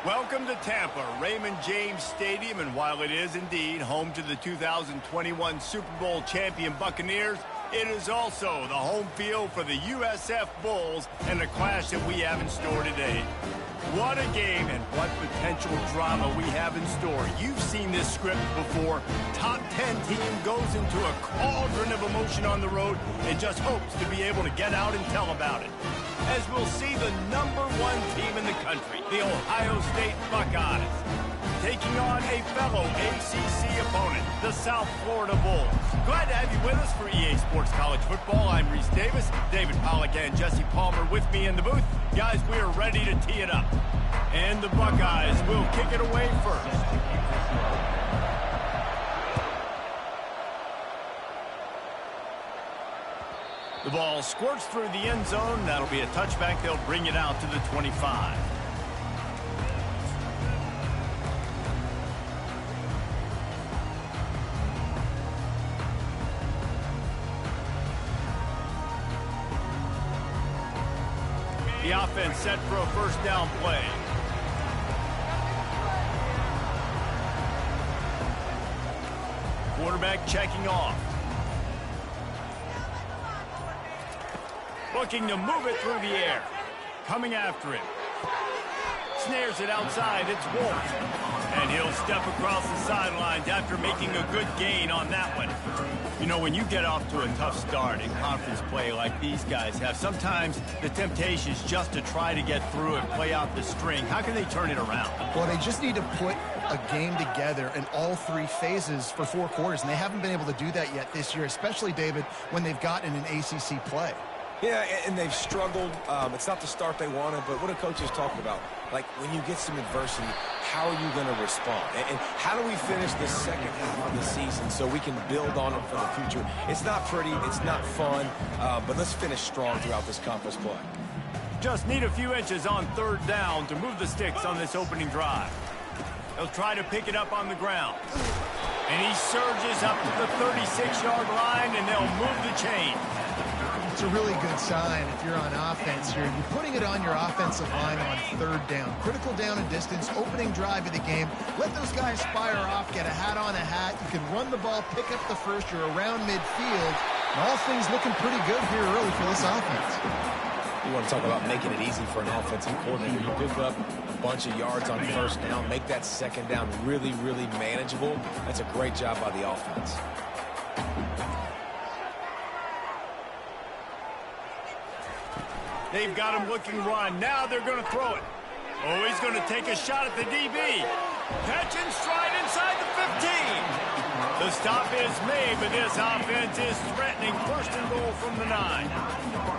Welcome to Tampa, Raymond James Stadium, and while it is indeed home to the 2021 Super Bowl champion Buccaneers, it is also the home field for the USF Bulls and the clash that we have in store today. What a game and what potential drama we have in store. You've seen this script before. Top 10 team goes into a cauldron of emotion on the road and just hopes to be able to get out and tell about it. As we'll see the #1 team in the country, the Ohio State Buckeyes, taking on a fellow ACC opponent, the South Florida Bulls. Glad to have you with us for EA Sports College Football. I'm Reese Davis, David Pollack and Jesse Palmer with me in the booth. Guys, we are ready to tee it up. And the Buckeyes will kick it away first. The ball squirts through the end zone. That'll be a touchback. They'll bring it out to the 25. The offense set for a first down play. Quarterback checking off. Looking to move it through the air. Coming after it. Snares it outside. It's Wolf. And he'll step across the sidelines after making a good gain on that one. You know, when you get off to a tough start in conference play like these guys have, sometimes the temptation is just to try to get through and play out the string. How can they turn it around? Well, they just need to put a game together in all three phases for 4 quarters, and they haven't been able to do that yet this year, especially, David, when they've gotten an ACC play. Yeah, and they've struggled. It's not the start they wanted, but what are coaches talking about? Like, when you get some adversity, how are you going to respond? And how do we finish the second half of the season so we can build on it for the future? It's not pretty, it's not fun, but let's finish strong throughout this conference play. Just need a few inches on third down to move the sticks on this opening drive. They'll try to pick it up on the ground. And he surges up to the 36-yard line, and they'll move the chain. It's a really good sign if you're on offense here. You're putting it on your offensive line on third down. Critical down and distance, opening drive of the game. Let those guys fire off, get a hat on a hat. You can run the ball, pick up the first. You're around midfield. And all things looking pretty good here early for this offense. You want to talk about making it easy for an offensive coordinator. You pick up a bunch of yards on first down, make that second down really, really manageable. That's a great job by the offense. They've got him looking run. Now they're going to throw it. Oh, he's going to take a shot at the DB. Catch and stride inside the 15. The stop is made, but this offense is threatening first and goal from the 9.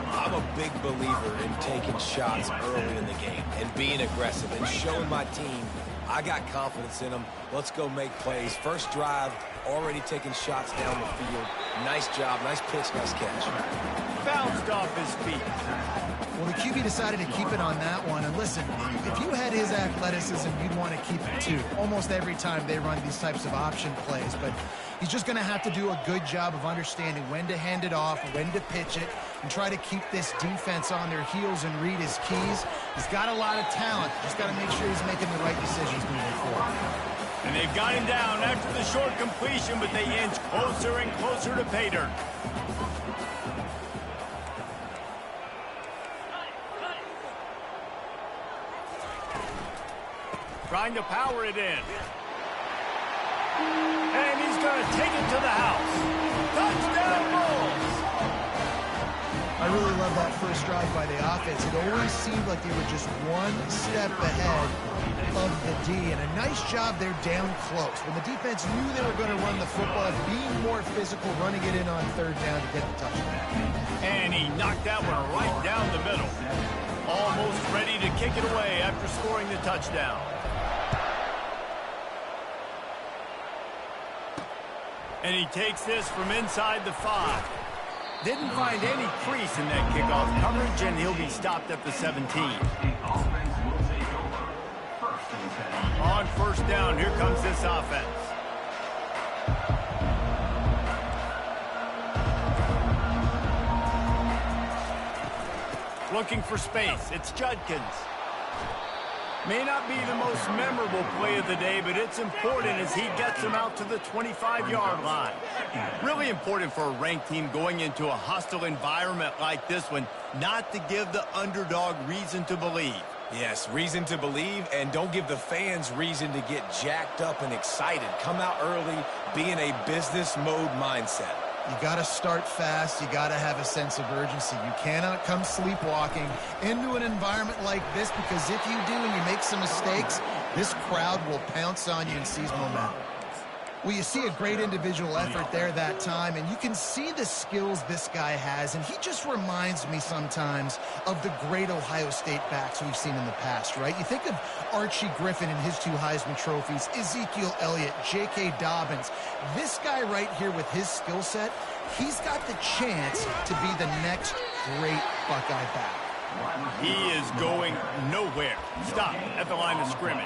I'm a big believer in taking shots early in the game and being aggressive and showing my team I got confidence in them. Let's go make plays. First drive, already taking shots down the field. Nice job, nice pitch, nice catch. Bounced off his feet. Well, the QB decided to keep it on that one. And listen, if you had his athleticism, you'd want to keep it too. Almost every time they run these types of option plays. But he's just going to have to do a good job of understanding when to hand it off, when to pitch it, and try to keep this defense on their heels and read his keys. He's got a lot of talent. Just got to make sure he's making the right decisions moving forward. And they've got him down after the short completion, but they inch closer and closer to pay dirt. Trying to power it in. And he's going to take it to the house. Touchdown, Bulls! I really love that first drive by the offense. It always seemed like they were just one step ahead of the D. And a nice job there down close. When the defense knew they were going to run the football, being more physical, running it in on third down to get the touchdown. And he knocked that one right down the middle. Almost ready to kick it away after scoring the touchdown. And he takes this from inside the 5. Didn't find any crease in that kickoff coverage, and he'll be stopped at the 17. On first down, here comes this offense. Looking for space. It's Judkins. May not be the most memorable play of the day, but it's important as he gets them out to the 25-yard line. Really important for a ranked team going into a hostile environment like this one, not to give the underdog reason to believe. Yes, reason to believe, and don't give the fans reason to get jacked up and excited. Come out early, be in a business mode mindset. You got to start fast. You got to have a sense of urgency. You cannot come sleepwalking into an environment like this, because if you do and you make some mistakes, this crowd will pounce on you and seize momentum. Well, you see a great individual effort there that time, and you can see the skills this guy has, and he just reminds me sometimes of the great Ohio State backs we've seen in the past, right? You think of Archie Griffin and his 2 Heisman trophies, Ezekiel Elliott, J.K. Dobbins. This guy right here with his skill set, he's got the chance to be the next great Buckeye back. He is going nowhere. Stop at the line of scrimmage.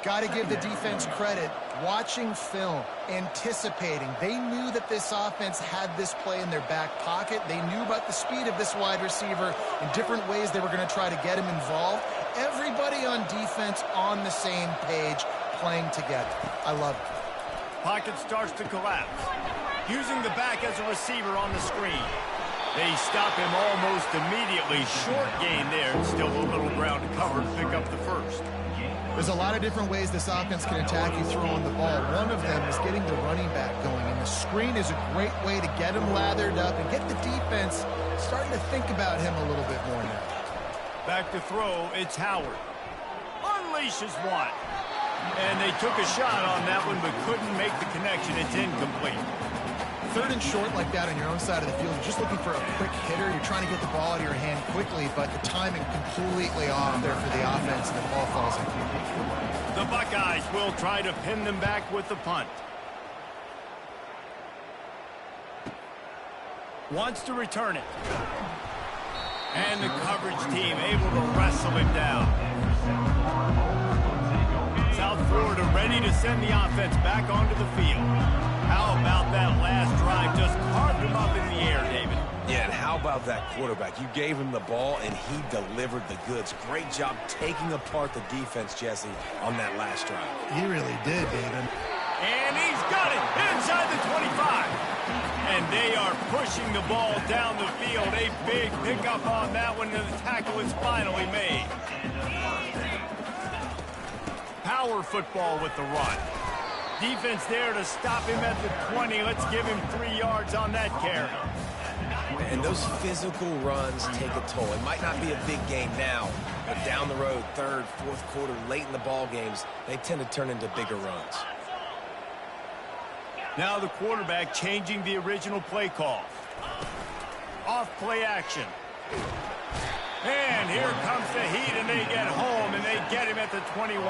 Got to give the defense credit. Watching film, anticipating. They knew that this offense had this play in their back pocket. They knew about the speed of this wide receiver in different ways they were going to try to get him involved. Everybody on defense on the same page, playing together. I love it. Pocket starts to collapse. Using the back as a receiver on the screen. They stop him almost immediately. Short gain there. Still a little ground to cover to pick up the first. There's a lot of different ways this offense can attack you throwing the ball. One of them is getting the running back going, and the screen is a great way to get him lathered up and get the defense starting to think about him a little bit more now. Back to throw, it's Howard. Unleashes one. And they took a shot on that one, but couldn't make the connection. It's incomplete. 3rd and short like that on your own side of the field, you're just looking for a quick hitter. You're trying to get the ball out of your hand quickly, but the timing completely off there for the offense, and the ball falls in. The Buckeyes will try to pin them back with the punt. Wants to return it. And the coverage team able to wrestle him down. South Florida ready to send the offense back onto the field. How about that last drive? Just carved him up in the air, David. Yeah, and how about that quarterback? You gave him the ball, and he delivered the goods. Great job taking apart the defense, Jesse, on that last drive. He really did, David. And he's got it inside the 25. And they are pushing the ball down the field. A big pickup on that one, and the tackle is finally made. Power football with the run. Defense there to stop him at the 20. Let's give him 3 yards on that carry. And those physical runs take a toll. It might not be a big game now, but down the road, 3rd, 4th quarter, late in the ball games, they tend to turn into bigger runs. Now the quarterback changing the original play call. Off play action. And here comes the heat, and they get home, and they get him at the 21.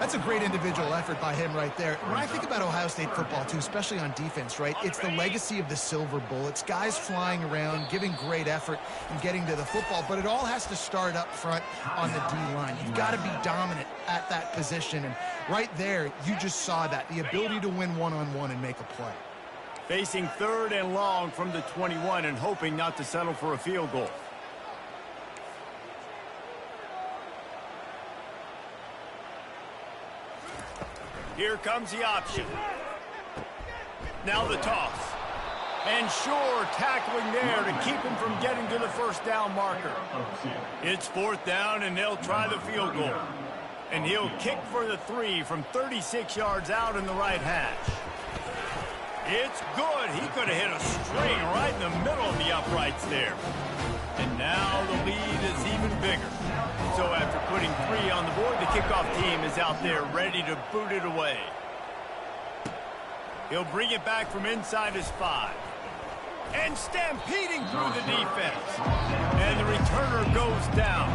That's a great individual effort by him right there. When I think about Ohio State football, too, especially on defense, right, it's the legacy of the Silver Bullets, guys flying around, giving great effort and getting to the football, but it all has to start up front on the D-line. You've got to be dominant at that position, and right there, you just saw that, the ability to win one-on-one and make a play. Facing 3rd and long from the 21 and hoping not to settle for a field goal. Here comes the option. Now the toss. And Shore tackling there to keep him from getting to the 1st down marker. It's 4th down, and they'll try the field goal. And he'll kick for the 3 from 36 yards out in the right hash. It's good. He could have hit a string right in the middle of the uprights there. And now the lead is even bigger. So after putting 3 on the board, the kickoff team is out there ready to boot it away. He'll bring it back from inside his 5. And stampeding through the defense. And the returner goes down.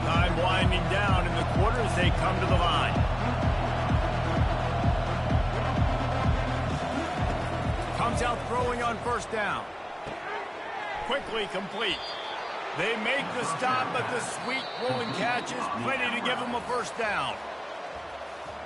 Time winding down in the quarter as they come to the line. Comes out throwing on 1st down. Quickly complete. They make the stop, but the sweet rolling catch is plenty to give them a 1st down.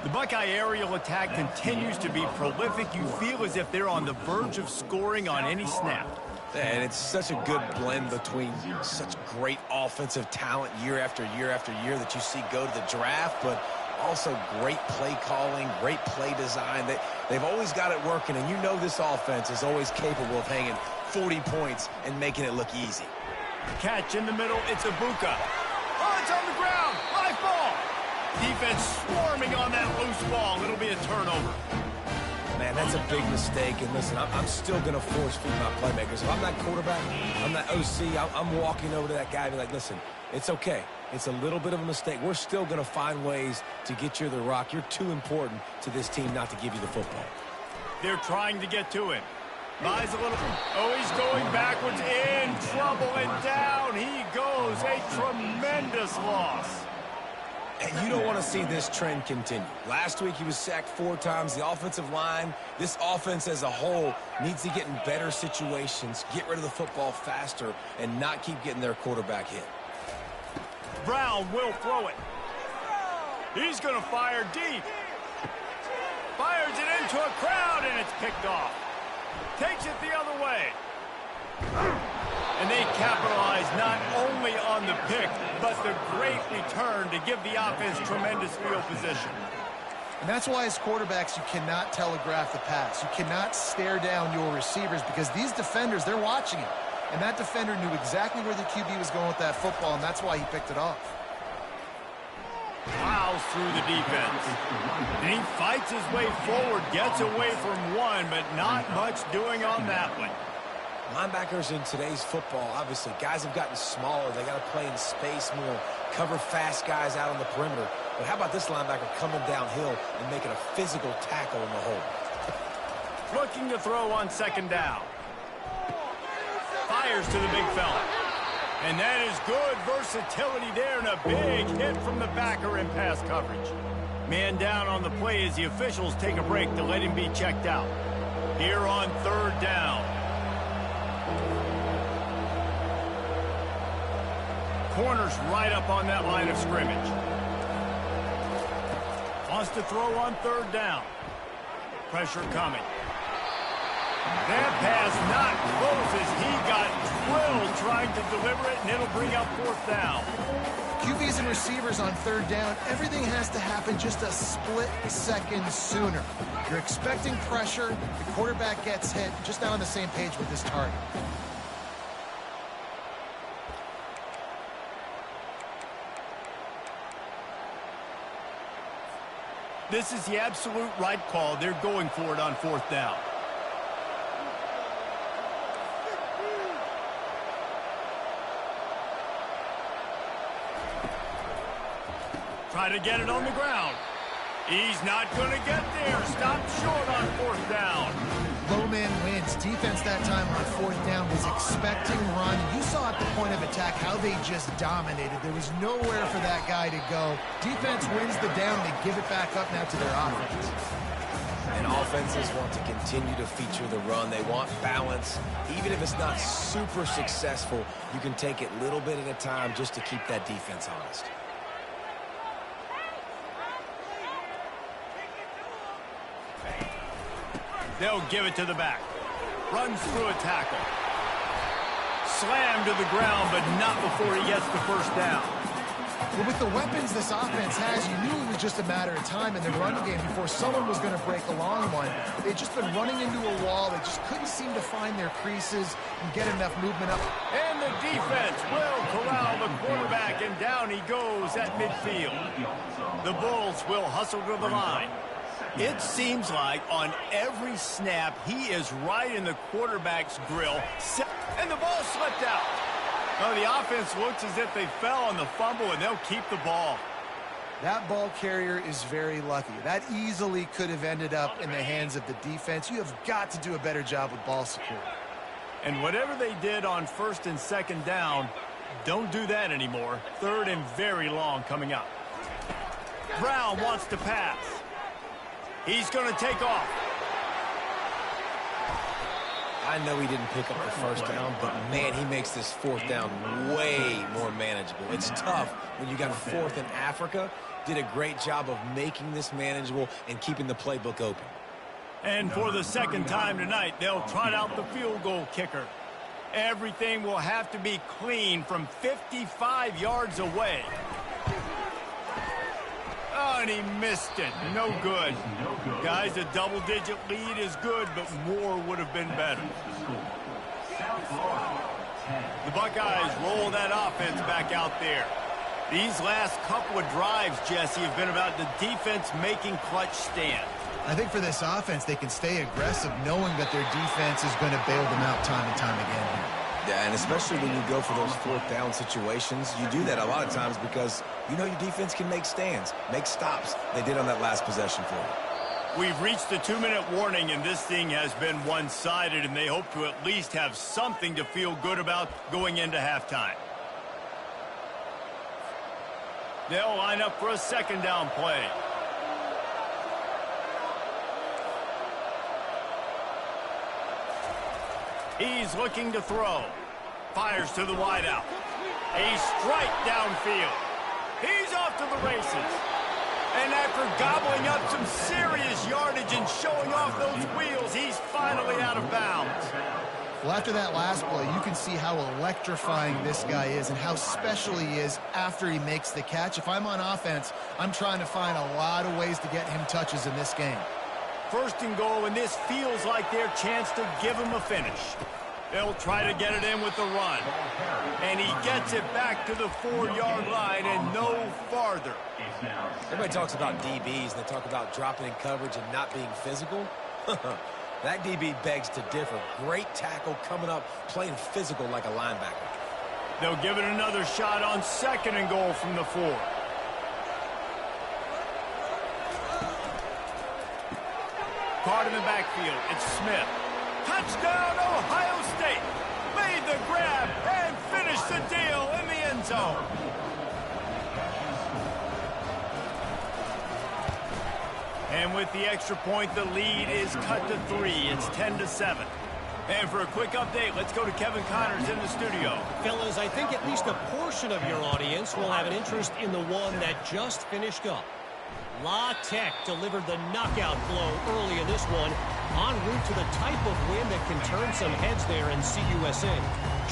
The Buckeye aerial attack continues to be prolific. You feel as if they're on the verge of scoring on any snap. And it's such a good blend between such great offensive talent year after year after year that you see go to the draft, but also great play calling, great play design. They've always got it working, and you know this offense is always capable of hanging 40 points and making it look easy. Catch in the middle, it's Ibuka. Oh, it's on the ground, live ball. Defense swarming on that loose ball. It'll be a turnover. Man, that's a big mistake. And listen, I'm still going to force feed my playmakers. If I'm that quarterback, I'm that OC, I'm walking over to that guy and be like, listen, it's okay. It's a little bit of a mistake. We're still going to find ways to get you the rock. You're too important to this team not to give you the football. They're trying to get to him. Buys a little. Oh, he's going backwards, in trouble, and down he goes. A tremendous loss. And you don't want to see this trend continue. Last week he was sacked 4 times. The offensive line, this offense as a whole, needs to get in better situations, get rid of the football faster, and not keep getting their quarterback hit. Brown will throw it. He's going to fire deep. Fires it into a crowd, and it's picked off. Takes it the other way. And they capitalize not only on the pick, but the great return to give the offense tremendous field position. And that's why as quarterbacks, you cannot telegraph the pass. You cannot stare down your receivers because these defenders, they're watching it. And that defender knew exactly where the QB was going with that football, and that's why he picked it off. Plows through the defense. And he fights his way forward, gets away from one, but not much doing on that one. Linebackers in today's football, obviously, guys have gotten smaller. They got to play in space more, cover fast guys out on the perimeter. But how about this linebacker coming downhill and making a physical tackle in the hole? Looking to throw on second down. Fires to the big fella. And that is good versatility there and a big hit from the backer in pass coverage. Man down on the play as the officials take a break to let him be checked out. Here on third down. Corners right up on that line of scrimmage. Wants to throw on third down. Pressure coming. That pass not close as he got drilled trying to deliver it, and it'll bring up fourth down. QBs and receivers on third down, everything has to happen just a split second sooner. You're expecting pressure, the quarterback gets hit, just not on the same page with this target. This is the absolute right call. They're going for it on fourth down. Try to get it on the ground. He's not going to get there. Stopped short on fourth down. Low man wins. Defense that time on fourth down was expecting run. You saw at the point of attack how they just dominated. There was nowhere for that guy to go. Defense wins the down. They give it back up now to their offense. And offenses want to continue to feature the run. They want balance. Even if it's not super successful, you can take it little bit at a time just to keep that defense honest. They'll give it to the back. Runs through a tackle. Slammed to the ground, but not before he gets the first down. Well, with the weapons this offense has, you knew it was just a matter of time in the run game before someone was going to break a long one. They'd just been running into a wall. They just couldn't seem to find their creases and get enough movement up. And the defense will corral the quarterback, and down he goes at midfield. The Bulls will hustle to the line. It seems like on every snap, he is right in the quarterback's grill. And the ball slipped out. Oh, the offense looks as if they fell on the fumble, and they'll keep the ball. That ball carrier is very lucky. That easily could have ended up in the hands of the defense. You have got to do a better job with ball security. And whatever they did on first and second down, don't do that anymore. Third and very long coming up. Brown wants to pass. He's going to take off. I know he didn't pick up the first down, but, man, he makes this fourth down way more manageable. It's tough when you got fourth in Africa. Did a great job of making this manageable and keeping the playbook open. And for the second time tonight, they'll trot out the field goal kicker. Everything will have to be clean from 55 yards away. Oh, and he missed it. No good. Guys, a double-digit lead is good, but more would have been better. The Buckeyes roll that offense back out there. These last couple of drives, Jesse, have been about the defense making clutch stands. I think for this offense, they can stay aggressive knowing that their defense is going to bail them out time and time again here. Yeah, and especially when you go for those fourth down situations, you do that a lot of times because you know your defense can make stands, make stops. They did on that last possession for you. We've reached the 2-minute warning, and this thing has been one-sided, and they hope to at least have something to feel good about going into halftime. They'll line up for a second down play. He's looking to throw. Fires to the wideout. A strike downfield. He's off to the races. And after gobbling up some serious yardage and showing off those wheels, he's finally out of bounds. Well, after that last play, you can see how electrifying this guy is and how special he is after he makes the catch. If I'm on offense, I'm trying to find a lot of ways to get him touches in this game. First and goal, and this feels like their chance to give him a finish. They'll try to get it in with the run. And he gets it back to the 4-yard line and no farther. Everybody talks about DBs, and they talk about dropping in coverage and not being physical. That DB begs to differ. Great tackle coming up, playing physical like a linebacker. They'll give it another shot on second and goal from the 4. Caught in the backfield. It's Smith. Touchdown, Ohio State. Made the grab and finished the deal in the end zone. And with the extra point, the lead is cut to 3. It's 10-7. And for a quick update, let's go to Kevin Connors in the studio. Fellas, I think at least a portion of your audience will have an interest in the one that just finished up. La Tech delivered the knockout blow early in this one, en route to the type of win that can turn some heads there in CUSA.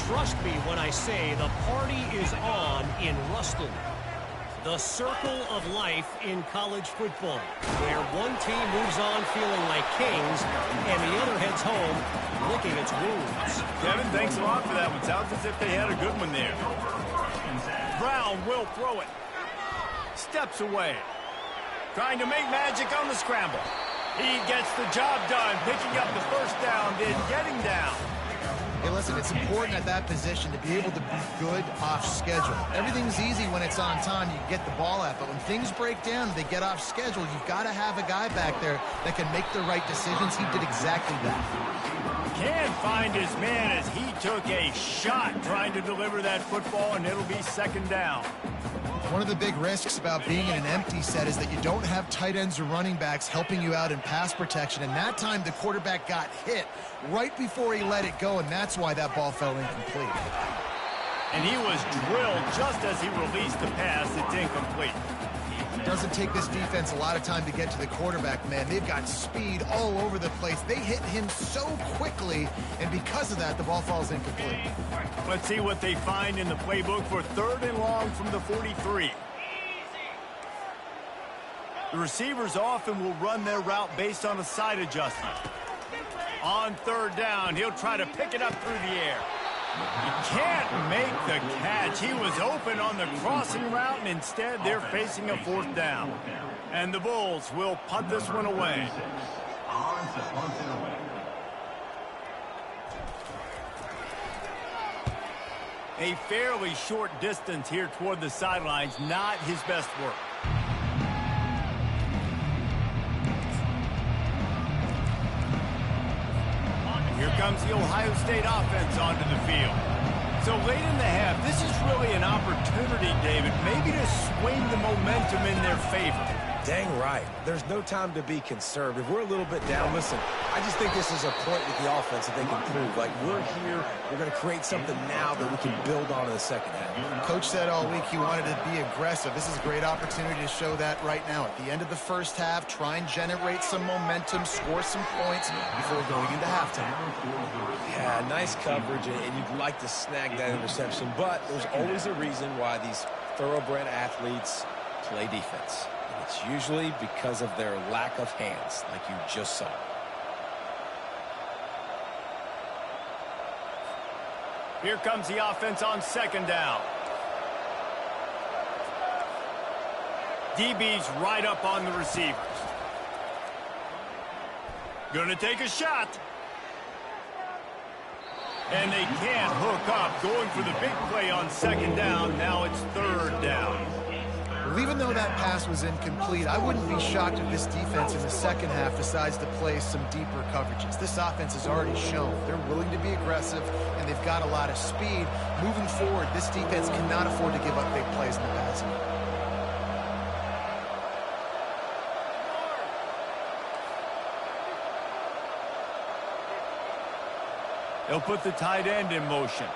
Trust me when I say the party is on in Ruston. The circle of life in college football, where one team moves on feeling like kings, and the other heads home licking its wounds. Kevin, thanks a lot for that one. Sounds as if they had a good one there. Brown will throw it. Steps away. Trying to make magic on the scramble. He gets the job done, picking up the first down, then getting down. Hey, listen, it's important at that position to be able to be good off schedule. Everything's easy when it's on time, you get the ball out, but when things break down, they get off schedule, you've got to have a guy back there that can make the right decisions. He did exactly that. Can't find his man as he took a shot trying to deliver that football, and it'll be second down. One of the big risks about being in an empty set is that you don't have tight ends or running backs helping you out in pass protection, and that time the quarterback got hit right before he let it go, and that's why that ball fell incomplete. And he was drilled just as he released the pass. It's incomplete. It doesn't take this defense a lot of time to get to the quarterback, man. They've got speed all over the place. They hit him so quickly, and because of that, the ball falls incomplete. Let's see what they find in the playbook for third and long from the 43. The receivers often will run their route based on a side adjustment. On third down, he'll try to pick it up through the air. He can't make the catch. He was open on the crossing route, and instead they're facing a fourth down. And the Bulls will punt this one away. A fairly short distance here toward the sidelines, not his best work. Here comes the Ohio State offense onto the field. So late in the half, this is really an opportunity, David, maybe to swing the momentum in their favor. Dang right. There's no time to be conservative. We're a little bit down. Listen, I just think this is a point with the offense that they can prove. Like, we're here, we're going to create something now that we can build on in the second half. Coach said all week he wanted to be aggressive. This is a great opportunity to show that right now. At the end of the first half, try and generate some momentum, score some points before going into halftime. Yeah, nice coverage, and you'd like to snag that interception, but there's always a reason why these thoroughbred athletes play defense. It's usually because of their lack of hands, like you just saw. Here comes the offense on second down. DB's right up on the receivers. Gonna take a shot. And they can't hook up. Going for the big play on second down. Now it's third down. Well, even though that pass was incomplete, I wouldn't be shocked if this defense in the second half decides to play some deeper coverages. This offense has already shown they're willing to be aggressive, and they've got a lot of speed. Moving forward, this defense cannot afford to give up big plays in the passing. They'll put the tight end in motion.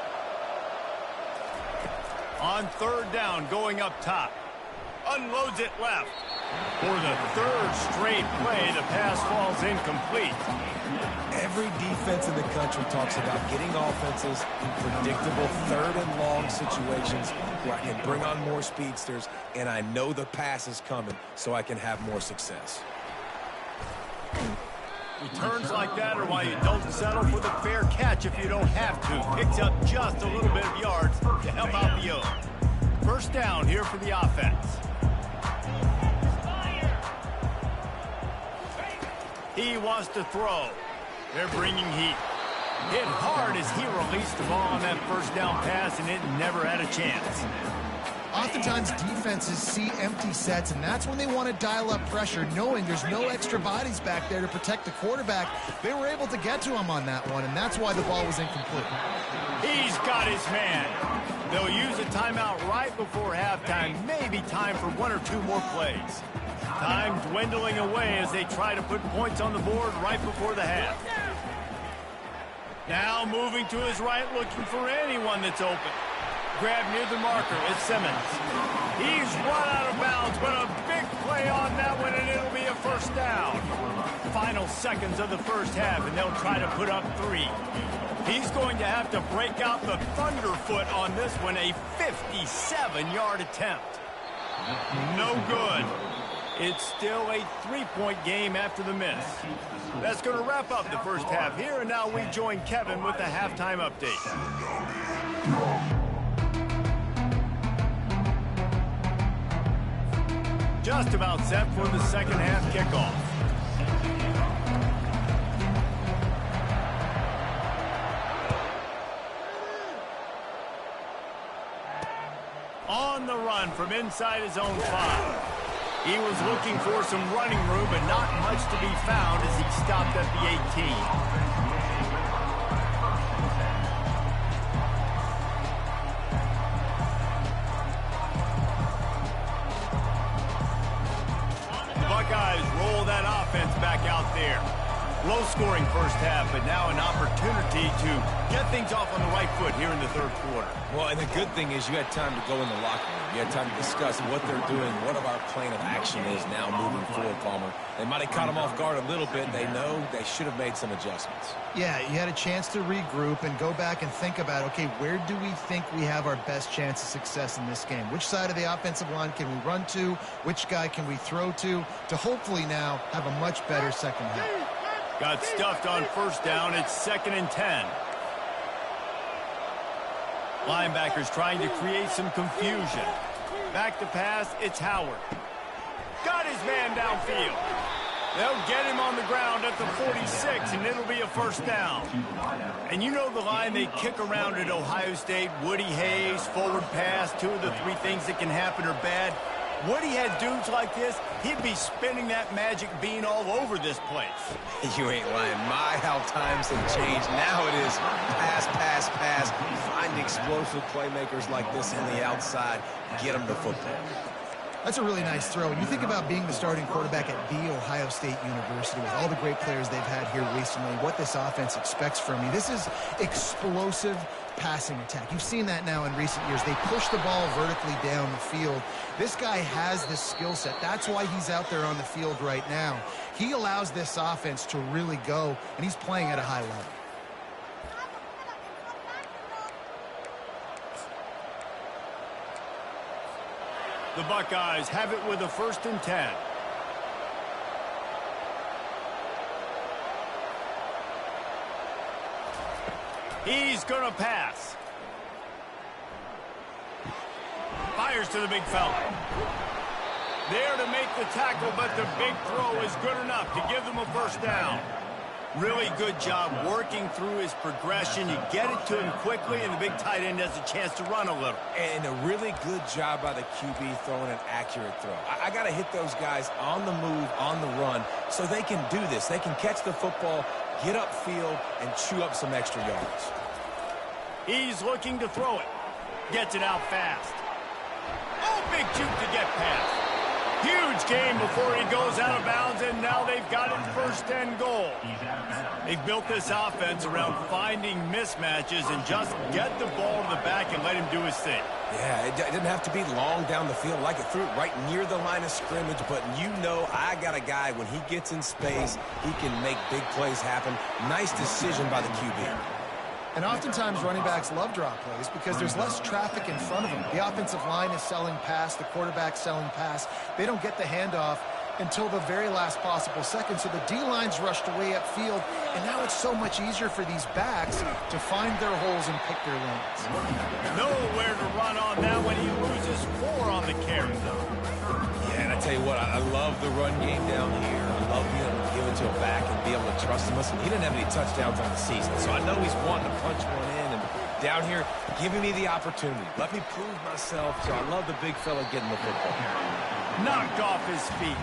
On third down, going up top. Unloads it left. For the third straight play, the pass falls incomplete. Every defense in the country talks about getting offenses in predictable third and long situations where I can bring on more speedsters, and I know the pass is coming so I can have more success. Returns like that are why you don't settle for the fair catch if you don't have to. Picks up just a little bit of yards to help out the O. First down here for the offense. He wants to throw. They're bringing heat. Hit hard as he released the ball on that first down pass, and it never had a chance. Oftentimes, defenses see empty sets, and that's when they want to dial up pressure, knowing there's no extra bodies back there to protect the quarterback. They were able to get to him on that one, and that's why the ball was incomplete. He's got his man. They'll use a timeout right before halftime, maybe time for one or two more plays. Time dwindling away as they try to put points on the board right before the half. Now moving to his right, looking for anyone that's open. Grab near the marker, it's Simmons. He's run out of bounds, but a big play on that one, and it'll be a first down. Final seconds of the first half, and they'll try to put up 3. He's going to have to break out the thunderfoot on this one, a 57-yard attempt. No good. It's still a 3-point game after the miss. That's going to wrap up the first half here, and now we join Kevin with the halftime update. Just about set for the second half kickoff. On the run from inside his own 5. He was looking for some running room, but not much to be found as he stopped at the 18. Buckeyes roll that offense back out there. Low-scoring first half, but now an opportunity to get things off on the right foot here in the third quarter. Well, and the good thing is you had time to go in the locker room. You had time to discuss what they're doing, what our plan of action is now moving forward, Palmer. They might have caught them off guard a little bit. They know they should have made some adjustments. Yeah, you had a chance to regroup and go back and think about, okay, where do we think we have our best chance of success in this game? Which side of the offensive line can we run to? Which guy can we throw to hopefully now have a much better second half? Got stuffed on first down. It's 2nd and 10. Linebackers trying to create some confusion. Back to pass, it's Howard. Got his man downfield. They'll get him on the ground at the 46, and it'll be a first down. And you know the line they kick around at Ohio State, Woody Hayes, forward pass, 2 of the 3 things that can happen are bad. Would he had dudes like this, he'd be spinning that magic bean all over this place. You ain't lying. My, how times have changed. Now it is pass, pass, pass. Find explosive playmakers like this on the outside. Get them the football. That's a really nice throw. When you think about being the starting quarterback at The Ohio State University with all the great players they've had here recently, what this offense expects from you, this is explosive passing attack. You've seen that now in recent years. They push the ball vertically down the field. This guy has this skill set. That's why he's out there on the field right now. He allows this offense to really go, and he's playing at a high level. The Buckeyes have it with a 1st and 10. He's going to pass. Fires to the big fella. There to make the tackle, but the big throw is good enough to give them a 1st down. Really good job working through his progression. You get it to him quickly, and the big tight end has a chance to run a little. And a really good job by the QB throwing an accurate throw. I got to hit those guys on the move, on the run, so they can do this. They can catch the football, get upfield, and chew up some extra yards. He's looking to throw it. Gets it out fast. Oh, big juke to get past. Huge game before he goes out of bounds, and now they've got it 1st and goal. They've built this offense around finding mismatches and just get the ball to the back and let him do his thing. Yeah, it didn't have to be long down the field. Like it threw it right near the line of scrimmage, but you know I got a guy, when he gets in space, he can make big plays happen. Nice decision by the QB. And oftentimes running backs love draw plays because there's less traffic in front of them. The offensive line is selling pass, the quarterback's selling pass. They don't get the handoff until the very last possible second, so the D-line's rushed away upfield, and now it's so much easier for these backs to find their holes and pick their lanes. Nowhere to run on that when he loses 4 on the carry. Yeah, and I tell you what, I love the run game down here. I love being able to give it to him back and be able to trust him. Listen, he didn't have any touchdowns on the season, so I know he's wanting to punch one in. And down here, giving me the opportunity. Let me prove myself, so I love the big fella getting the football. Knocked off his feet.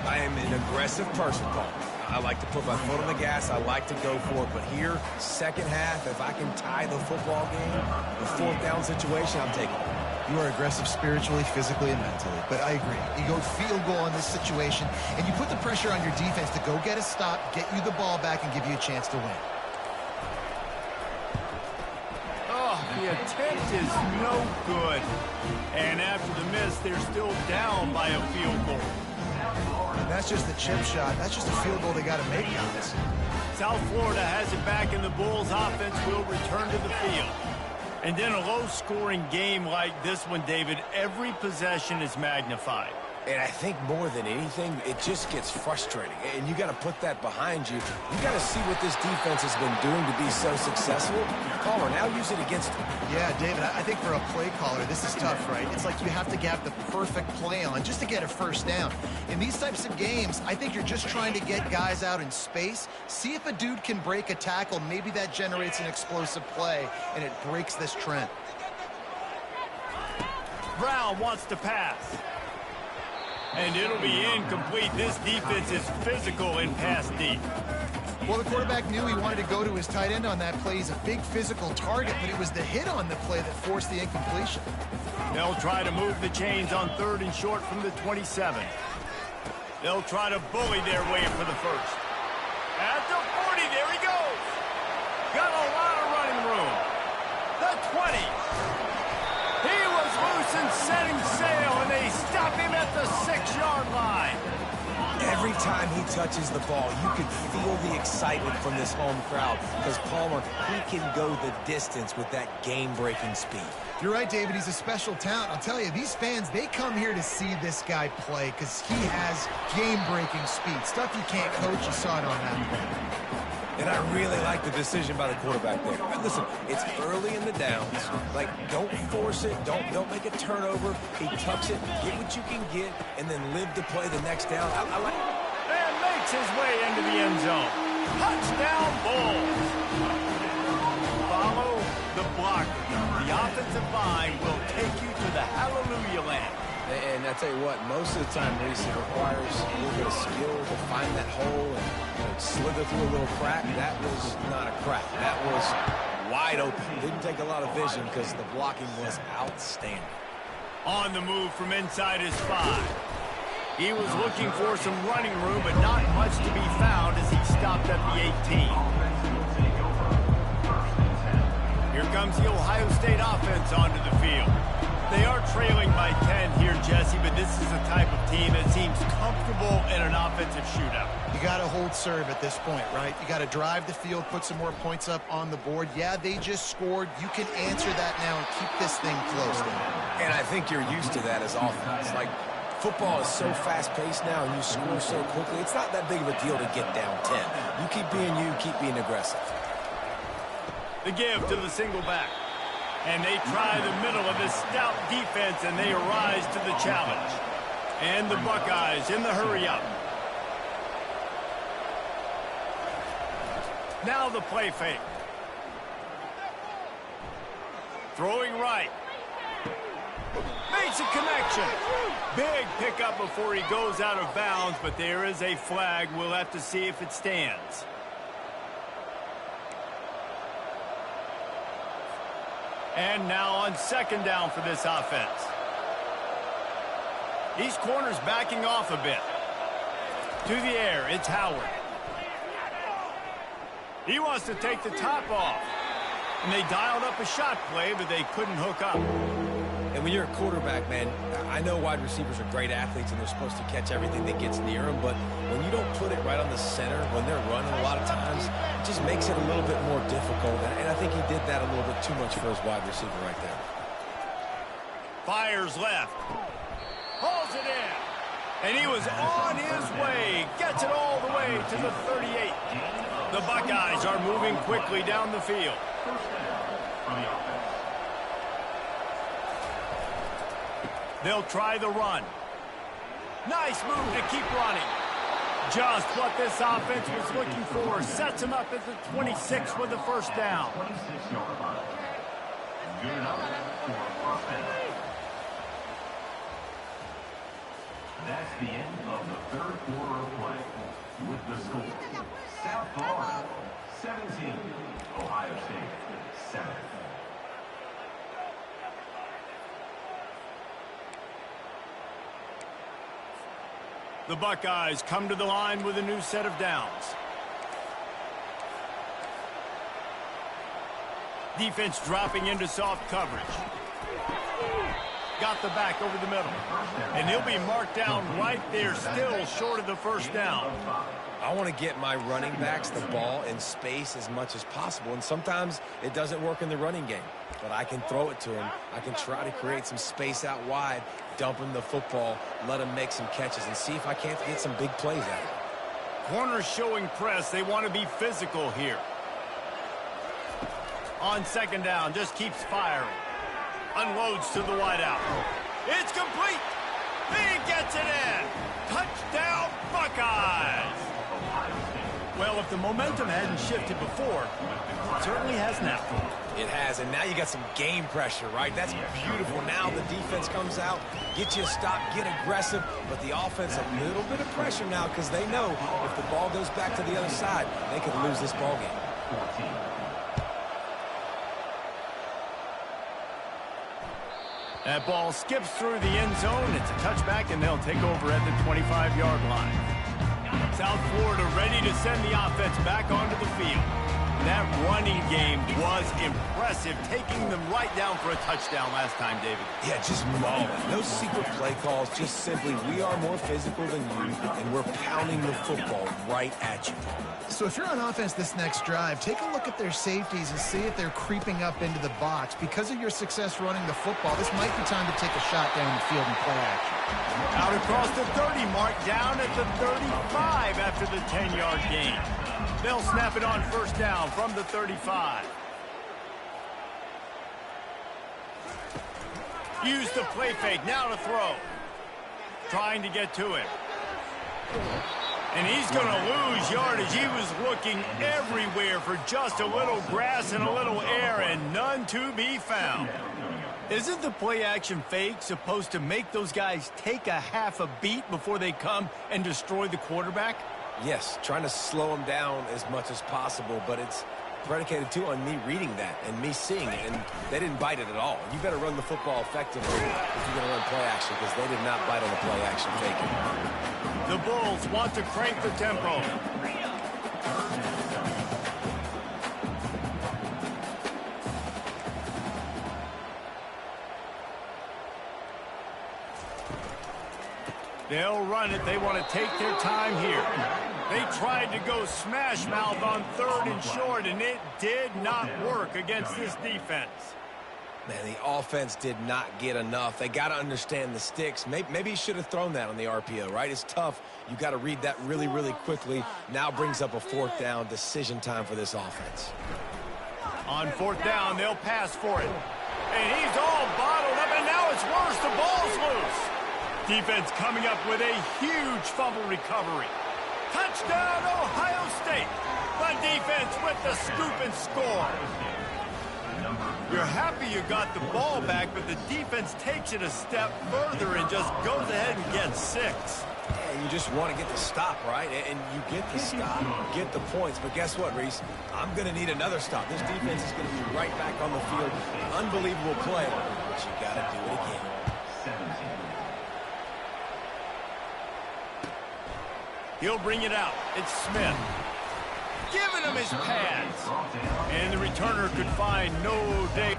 I am an aggressive person, Paul. I like to put my foot on the gas. I like to go for it. But here, second half, if I can tie the football game, the 4th down situation, I'm taking it. You are aggressive spiritually, physically, and mentally. But I agree. You go field goal in this situation, and you put the pressure on your defense to go get a stop, get you the ball back, and give you a chance to win. Oh, the attempt is no good. And after the miss, they're still down by a field goal. And that's just the chip shot. That's just a field goal they got to make, guys. South Florida has it back, and the Bulls offense will return to the field. And in a low-scoring game like this one, David, every possession is magnified. And I think more than anything, it just gets frustrating. And you got to put that behind you. You got to see what this defense has been doing to be so successful. Caller, now use it against them. Yeah, David, I think for a play caller, this is tough, right? It's like you have to have the perfect play on just to get a 1st down. In these types of games, I think you're just trying to get guys out in space, see if a dude can break a tackle. Maybe that generates an explosive play, and it breaks this trend. Brown wants to pass. And it'll be incomplete. This defense is physical in pass deep. Well, the quarterback knew he wanted to go to his tight end on that play. He's a big physical target, but it was the hit on the play that forced the incompletion. They'll try to move the chains on 3rd and short from the 27. They'll try to bully their way for the 1st. At the 40, there he goes. Got a lot of running room. The 20. He was loose and setting sail, and they stop him at the 6-yard line. Every time he touches the ball, you can feel the excitement from this home crowd because Palmer, he can go the distance with that game-breaking speed. You're right, David. He's a special talent. I'll tell you, these fans, they come here to see this guy play because he has game-breaking speed. Stuff you can't coach. You saw it on that play. And I really like the decision by the quarterback there. But listen, it's early in the downs. Like, don't force it. Don't make a turnover. He tucks it, get what you can get, and then live to play the next down. I like. And makes his way into the end zone. Touchdown, Bulls. Follow the blocker. The offensive line will take you to the hallelujah land. And I tell you what, most of the time, Reese, it requires a little bit of skill to find that hole and slither through a little crack. That was not a crack. That was wide open. Didn't take a lot of vision because the blocking was outstanding. On the move from inside his 5. He was looking for some running room, but not much to be found as he stopped at the 18. Here comes the Ohio State offense onto the field. They are trailing by 10 here, Jesse, but this is the type of team that seems comfortable in an offensive shootout. You got to hold serve at this point, right? You got to drive the field, put some more points up on the board. Yeah, they just scored. You can answer that now and keep this thing close. And I think you're used to that as offense. Like, football is so fast-paced now, and you score so quickly. It's not that big of a deal to get down 10. You keep being aggressive. The give to the single back. And they try the middle of this stout defense, and they rise to the challenge. And the Buckeyes in the hurry-up. Now the play fake. Throwing right. Makes a connection. Big pickup before he goes out of bounds, but there is a flag. We'll have to see if it stands. And now on second down for this offense. These corners backing off a bit. To the air, it's Howard. He wants to take the top off. And they dialed up a shot play, but they couldn't hook up. And when you're a quarterback, man, I know wide receivers are great athletes and they're supposed to catch everything that gets near them, but when you don't put it right on the center, when they're running a lot of times, it just makes it a little bit more difficult. And I think he did that a little bit too much for his wide receiver right there. Fires left. Hauls it in. And he was on his way. Gets it all the way to the 38. The Buckeyes are moving quickly down the field. They'll try the run. Nice move to keep running. Just what this offense was looking for. Sets him up at the 26 with the first down. That's the end of the third quarter of play. With the score, South Florida 17, Ohio State 7. The Buckeyes come to the line with a new set of downs. Defense dropping into soft coverage. Got the back over the middle. And he'll be marked down right there, still short of the first down. I want to get my running backs the ball in space as much as possible, and sometimes it doesn't work in the running game. But I can throw it to him. I can try to create some space out wide, dump him the football, let him make some catches, and see if I can't get some big plays out of it. Corners showing press. They want to be physical here. On second down, just keeps firing. Unloads to the wideout. It's complete. He gets it in. Touchdown, Buckeyes. Well, if the momentum hadn't shifted before, it certainly has now. It has, and now you got some game pressure, right? That's beautiful. Now the defense comes out, get you a stop, get aggressive, but the offense a little bit of pressure now because they know if the ball goes back to the other side, they could lose this ball game. That ball skips through the end zone. It's a touchback, and they'll take over at the 25-yard line. South Florida ready to send the offense back onto the field. That running game was impressive, taking them right down for a touchdown last time, David. Yeah, just mauling. No secret play calls, just simply we are more physical than you, and we're pounding the football right at you. So if you're on offense this next drive, take a look at their safeties and see if they're creeping up into the box. Because of your success running the football, this might be time to take a shot down the field and play action. Out across the 30 mark, down at the 35 after the 10-yard gain. They'll snap it on first down from the 35. Use the play fake, now to throw. Trying to get to it. And he's going to lose yardage. He was looking everywhere for just a little grass and a little air, and none to be found. Isn't the play-action fake supposed to make those guys take a half a beat before they come and destroy the quarterback? Yes, trying to slow him down as much as possible, but it's predicated, too, on me reading that and me seeing it, and they didn't bite it at all. You better run the football effectively if you're going to run play-action, because they did not bite on the play-action fake. The Bulls want to crank the tempo. They'll run it. They want to take their time here. They tried to go smash mouth on 3rd and short, and it did not work against this defense. Man, the offense did not get enough. They got to understand the sticks. Maybe he should have thrown that on the RPO, right? It's tough. You got to read that really, really quickly. Now brings up a 4th down decision time for this offense. On 4th down, they'll pass for it. And he's all bottled up, and now it's worse. The ball's loose. Defense coming up with a huge fumble recovery. Touchdown, Ohio State. The defense with the scoop and score. You're happy you got the ball back, but the defense takes it a step further and just goes ahead and gets 6. Yeah, you just want to get the stop, right? And you get the stop, get the points. But guess what, Reese? I'm going to need another stop. This defense is going to be right back on the field. Unbelievable play, but you got to do it again. He'll bring it out. It's Smith. Giving him his pads. And the returner could find no day.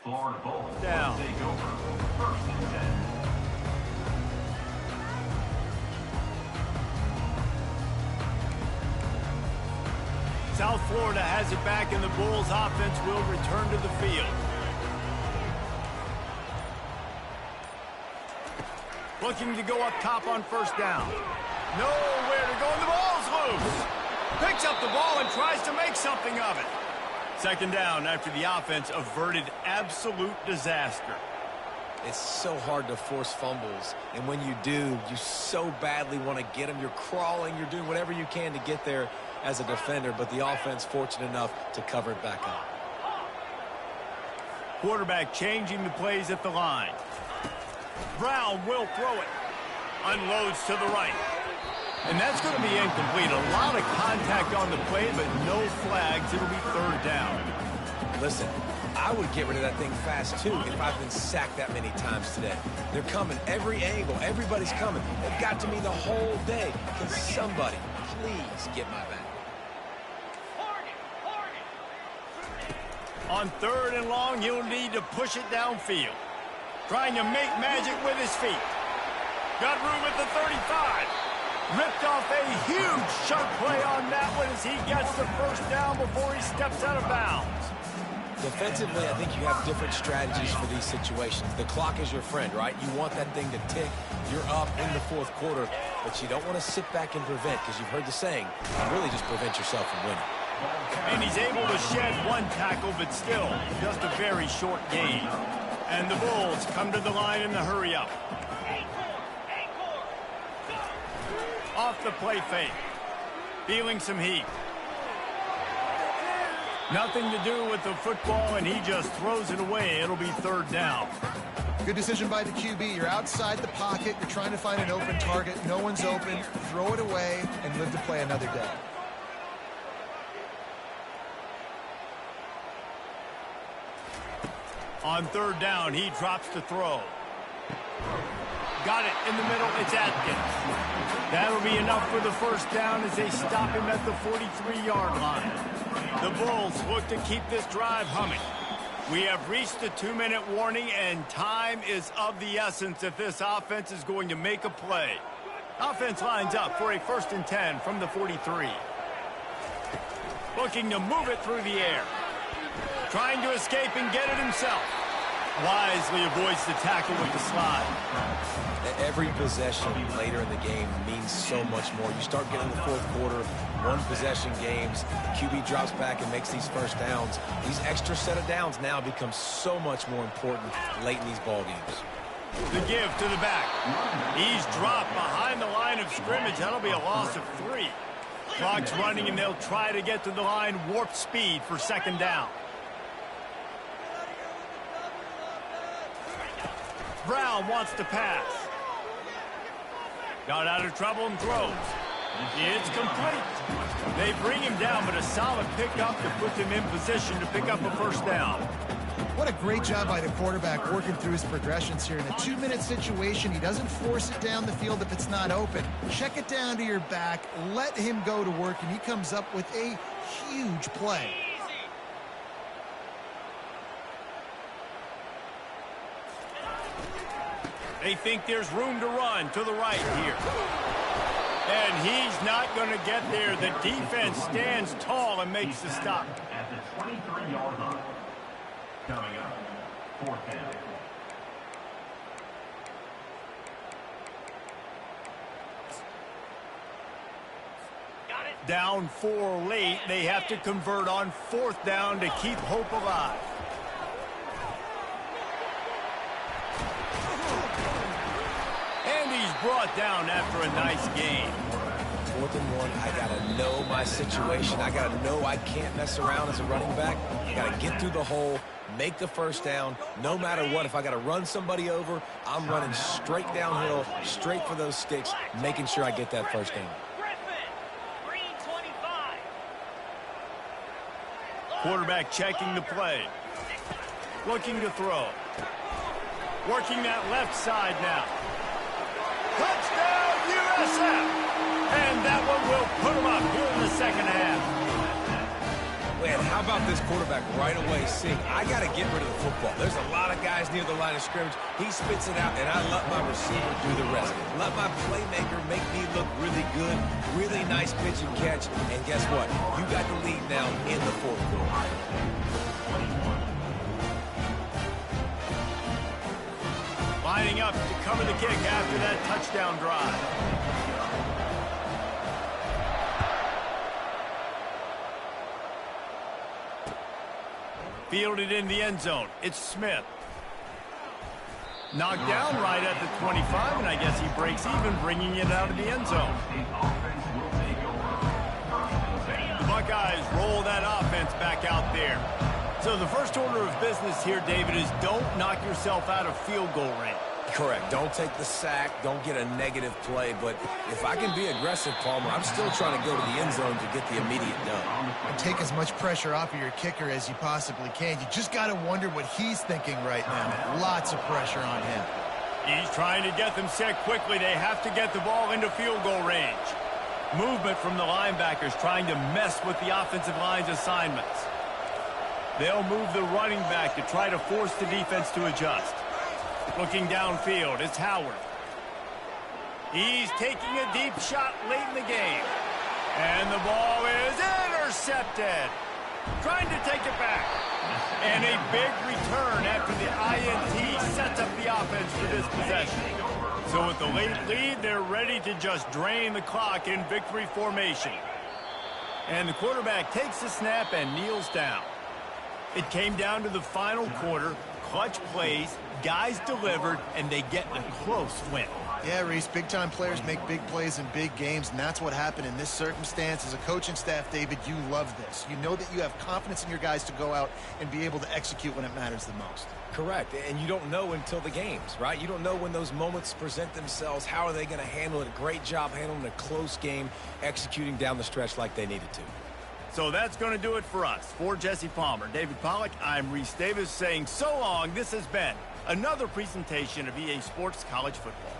Florida Bulls down. Take over. 1st and 10. South Florida has it back, and the Bulls offense will return to the field. Looking to go up top on 1st down. Nowhere to go, and the ball's loose. Picks up the ball and tries to make something of it. 2nd down after the offense averted absolute disaster. It's so hard to force fumbles, and when you do, you so badly want to get them. You're crawling, you're doing whatever you can to get there as a defender, but the offense fortunate enough to cover it back up. Quarterback changing the plays at the line. Brown will throw it. Unloads to the right. And that's going to be incomplete. A lot of contact on the play, but no flags. It'll be 3rd down. Listen, I would get rid of that thing fast, too, if I've been sacked that many times today. They're coming every angle. Everybody's coming. They've got to me the whole day. Can somebody please get my back? On 3rd and long, he'll need to push it downfield. Trying to make magic with his feet. Got room at the 35. Ripped off a huge chunk play on that one as he gets the 1st down before he steps out of bounds. Defensively, I think you have different strategies for these situations. The clock is your friend, right? You want that thing to tick. You're up in the 4th quarter, but you don't want to sit back and prevent, because you've heard the saying, you really just prevent yourself from winning. And he's able to shed 1 tackle, but still, just a very short gain. And the Bulls come to the line in the hurry-up. Off the play fake. Feeling some heat. Nothing to do with the football, and he just throws it away. It'll be 3rd down. Good decision by the QB. You're outside the pocket. You're trying to find an open target. No one's open. Throw it away and live to play another day. On 3rd down, he drops to throw. Got it in the middle. It's Atkins. That'll be enough for the 1st down as they stop him at the 43-yard line. The Bulls look to keep this drive humming. We have reached the 2-minute warning, and time is of the essence if this offense is going to make a play. Offense lines up for a 1st and 10 from the 43. Looking to move it through the air. Trying to escape and get it himself. Wisely avoids the tackle with the slide. Every possession later in the game means so much more. You start getting the 4th quarter, one-possession games, QB drops back and makes these first downs. These extra set of downs now become so much more important late in these ball games. The give to the back. He's dropped behind the line of scrimmage. That'll be a loss of 3. Clock's running, and they'll try to get to the line warp speed for 2nd down. Brown wants to pass. Got out of trouble and throws. It's complete. They bring him down, but a solid pickup to put them in position to pick up a 1st down. What a great job by the quarterback working through his progressions here. In a 2-minute situation, he doesn't force it down the field if it's not open. Check it down to your back, let him go to work, and he comes up with a huge play. They think there's room to run to the right here. And he's not going to get there. The defense stands tall and makes the stop. At the 23-yard line. Coming up, 4th down. Down 4 late. They have to convert on 4th down to keep hope alive. And he's brought down after a nice game. 4th and 1, I got to know my situation. I got to know I can't mess around as a running back. I got to get through the hole, make the 1st down. No matter what, if I got to run somebody over, I'm running straight downhill, straight for those sticks, making sure I get that 1st down. Quarterback checking the play. Looking to throw. Working that left side now. Touchdown, USF! And that one will put them up here in the 2nd half. Man, how about this quarterback right away seeing, I got to get rid of the football. There's a lot of guys near the line of scrimmage. He spits it out, and I let my receiver do the rest. Let my playmaker make me look really good, really nice pitch and catch. And guess what? You got the lead now in the 4th quarter. Lining up to cover the kick after that touchdown drive. Fielded in the end zone. It's Smith. Knocked down right at the 25, and I guess he breaks even, bringing it out of the end zone. The Buckeyes roll that offense back out there. So the first order of business here, David, is don't knock yourself out of field goal range. Correct. Don't take the sack. Don't get a negative play. But if I can be aggressive, Palmer, I'm still trying to go to the end zone to get the immediate done. And take as much pressure off of your kicker as you possibly can. You just got to wonder what he's thinking right now. Lots of pressure on him. He's trying to get them set quickly. They have to get the ball into field goal range. Movement from the linebackers trying to mess with the offensive line's assignments. They'll move the running back to try to force the defense to adjust. Looking downfield, it's Howard. He's taking a deep shot late in the game. And the ball is intercepted. Trying to take it back. And a big return after the INT sets up the offense for this possession. So with the late lead, they're ready to just drain the clock in victory formation. And the quarterback takes the snap and kneels down. It came down to the final quarter. Clutch plays, guys delivered, and they get a close win. Yeah, Reese, big-time players make big plays in big games, and that's what happened in this circumstance. As a coaching staff, David, you love this. You know that you have confidence in your guys to go out and be able to execute when it matters the most. Correct, and you don't know until the games, right? You don't know when those moments present themselves. How are they going to handle it? Great job handling a close game, executing down the stretch like they needed to. So that's going to do it for us. For Jesse Palmer, David Pollack, I'm Reese Davis saying so long. This has been another presentation of EA Sports College Football.